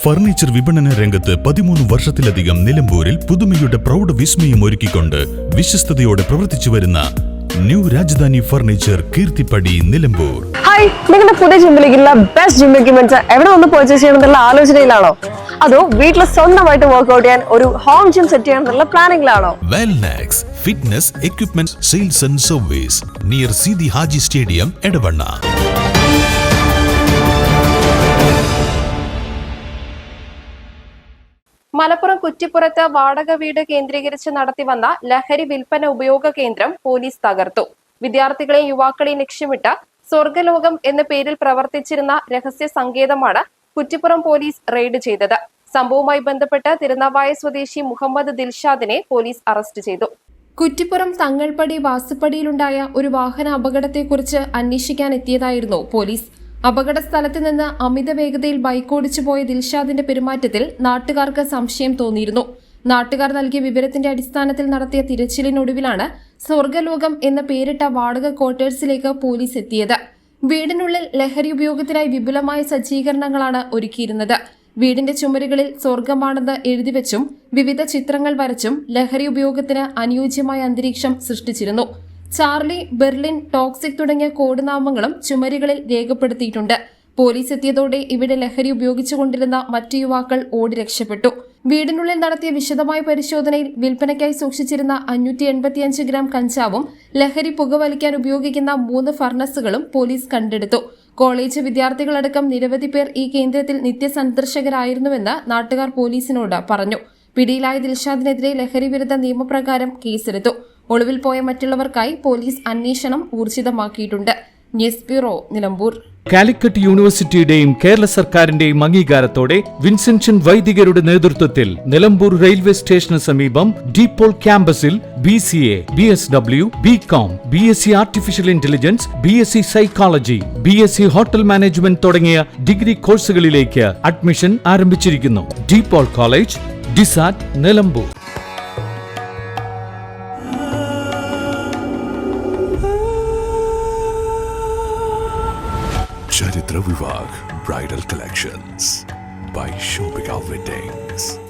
Furniture വിപണന രംഗത്ത് 13 വർഷത്തിലധികം നിലമ്പൂരിൽ പുതുമയുടെ പ്രൗഢ വിസ്മയം ഒരുക്കിക്കൊണ്ട് വിശ്വസ്തയോടെ പ്രവർത്തിച്ചു വരുന്ന new Rajadhani furniture Keerthippadi Nilambur. Hi, നിങ്ങളുടെ പുതിയ ജിമ്മിലേക്കുള്ള ബെസ്റ്റ് ജിം എക്യുപ്മെന്റ്സ് എവിടെ വന്ന് പർച്ചേസ് ചെയ്യണമെന്നുള്ള ആലോചനയിലാണോ? അതോ വീട്ടിൽ സ്വന്തമായിട്ട് വർക്ക്ഔട്ട് ചെയ്യാൻ ഒരു ഹോം ജിം സെറ്റ് ചെയ്യാനുള്ള പ്ലാനിംഗിലാണോ? Wellnex fitness equipment sales and service near Sidhi Haji stadium Edavanna. Malappuram കുറ്റിപ്പുറത്ത് വാടക വീട് കേന്ദ്രീകരിച്ച് നടത്തിവന്ന ലഹരി വിൽപ്പന ഉപയോഗ കേന്ദ്രം പോലീസ് തകർത്തു. വിദ്യാർത്ഥികളെയും യുവാക്കളെയും ലക്ഷ്യമിട്ട് സ്വർഗലോകം എന്ന പേരിൽ പ്രവർത്തിച്ചിരുന്ന രഹസ്യ സങ്കേതമാണ് കുറ്റിപ്പുറം പോലീസ് റെയ്ഡ് ചെയ്തത്. സംഭവവുമായി ബന്ധപ്പെട്ട് തിരുനാവായ സ്വദേശി മുഹമ്മദ് ദിൽഷാദിനെ പോലീസ് അറസ്റ്റ് ചെയ്തു. കുറ്റിപ്പുറം തങ്ങൾപടി വാസുപടിയിലുണ്ടായ ഒരു വാഹന അപകടത്തെക്കുറിച്ച് അന്വേഷിക്കാനെത്തിയതായിരുന്നു പോലീസ്. അപകട സ്ഥലത്ത് നിന്ന് അമിത വേഗതയിൽ ബൈക്കോടിച്ചു പോയ ദിൽഷാദിന്റെ പെരുമാറ്റത്തിൽ നാട്ടുകാർക്ക് സംശയം തോന്നിയിരുന്നു. നാട്ടുകാർ നൽകിയ വിവരത്തിന്റെ അടിസ്ഥാനത്തിൽ നടത്തിയ തിരച്ചിലിനൊടുവിലാണ് സ്വർഗലോകം എന്ന പേരിട്ട വാടക ക്വാർട്ടേഴ്സിലേക്ക് പോലീസ് എത്തിയത്. വീടിനുള്ളിൽ ലഹരി ഉപയോഗത്തിനായി വിപുലമായ സജ്ജീകരണങ്ങളാണ് ഒരുക്കിയിരുന്നത്. വീടിന്റെ ചുമരുകളിൽ സ്വർഗമാണെന്ന് എഴുതിവെച്ചും വിവിധ ചിത്രങ്ങൾ വരച്ചും ലഹരി ഉപയോഗത്തിന് അനുയോജ്യമായ അന്തരീക്ഷം സൃഷ്ടിച്ചിരുന്നു. ചാർലി, ബെർലിൻ, ടോക്സിക് തുടങ്ങിയ കോഡ് നാമങ്ങളും ചുമരുകളിൽ രേഖപ്പെടുത്തിയിട്ടുണ്ട്. പോലീസ് എത്തിയതോടെ ഇവിടെ ലഹരി ഉപയോഗിച്ചുകൊണ്ടിരുന്ന മറ്റു യുവാക്കൾ ഓടി രക്ഷപ്പെട്ടു. വീടിനുള്ളിൽ നടത്തിയ വിശദമായ പരിശോധനയിൽ വിൽപ്പനയ്ക്കായി സൂക്ഷിച്ചിരുന്ന 585 ഗ്രാം കഞ്ചാവും ലഹരി പുകവലിക്കാൻ ഉപയോഗിക്കുന്ന 3 ഫർണസുകളും പോലീസ് കണ്ടെടുത്തു. കോളേജ് വിദ്യാർത്ഥികളടക്കം നിരവധി പേർ ഈ കേന്ദ്രത്തിൽ നിത്യസന്ദർശകരായിരുന്നുവെന്ന് നാട്ടുകാർ പോലീസിനോട് പറഞ്ഞു. പിടിയിലായ ദിൽഷാദിനെതിരെ ലഹരി വിരുദ്ധ നിയമപ്രകാരം കേസെടുത്തു. ഒളിവിൽ പോയ മറ്റുള്ളവർക്കായി പോലീസ് അന്വേഷണം ഊർജിതമാക്കിയിട്ടുണ്ട്. News bureau, Nilambur. കാലിക്കറ്റ് യൂണിവേഴ്സിറ്റിയുടെയും കേരള സർക്കാരിന്റെയും അംഗീകാരത്തോടെ വിൻസെൻഷൻ വൈദികരുടെ നേതൃത്വത്തിൽ നിലമ്പൂർ റെയിൽവേ സ്റ്റേഷന് സമീപം ഡീപോൾ ക്യാമ്പസിൽ BCA, BSW, BCom, BSc artificial intelligence, BSc psychology, BSc hotel management തുടങ്ങിയ ഡിഗ്രി കോഴ്സുകളിലേക്ക് അഡ്മിഷൻ ആരംഭിച്ചിരിക്കുന്നു. ഡീപോൾ കോളേജ്, ഡിസാറ്റ്, Nilambur. Charitra Vivag Bridal Collections by Shobhika Weddings.